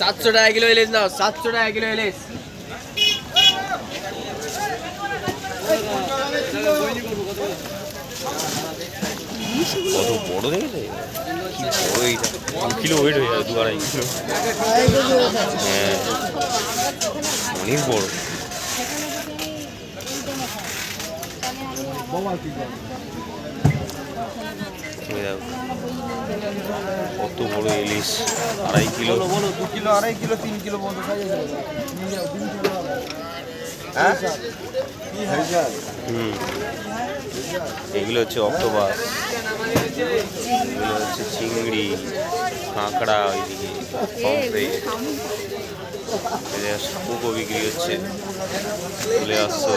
700 টাকা কিলো ইলিশ নাও, 700 টাকা কিলো ইলিশ। কত বড় দেখেছে, কি বড় এইটা, 2 কিলো ওয়েট হয়ে যাবে, 2-2.5 কিলো। হ্যাঁ অনেক বড়। কত বড় ইলিশ, 2.5 কিলো। 2 কিলো 2.5 কিলো 3 কিলো মতো সাইজ আছে। এগুলো হচ্ছে অক্টোপাস, এগুলো হচ্ছে চিংড়ি, কাঁকড়া, ওইদিকে পমফ্রেট, শামুকও বিক্রি হচ্ছে। চলে আসছো।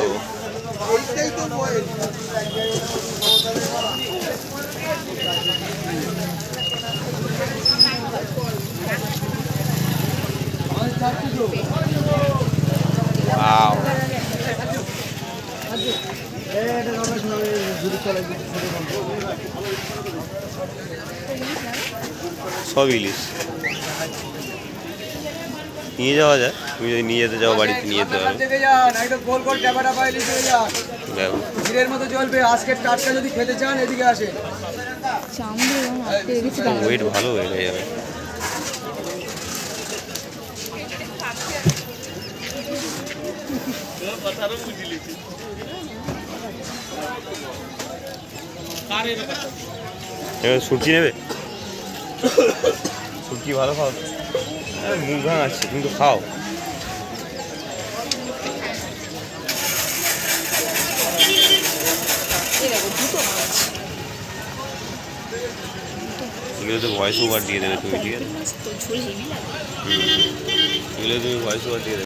Wow. সব ইলিশ নিয়ে যাওয়া যায়, তুমি যদি নিয়ে যেতে চাও বাড়িতে নিয়ে যেতে পারো। যদি খেতে চান এদিকে আসে। ওয়েট ভালো হয়ে যাবে। সুটকি নেবে? সুটকি ভালো খাও, মুখ ভাঙাচ্ছে, তুমি তো খাও। এগুলো তো ভয়েস ওভার দিয়ে দেবে তুমি, ঠিক আছে? এগুলো তুমি ভয়েস ওভার দিয়ে দেবে।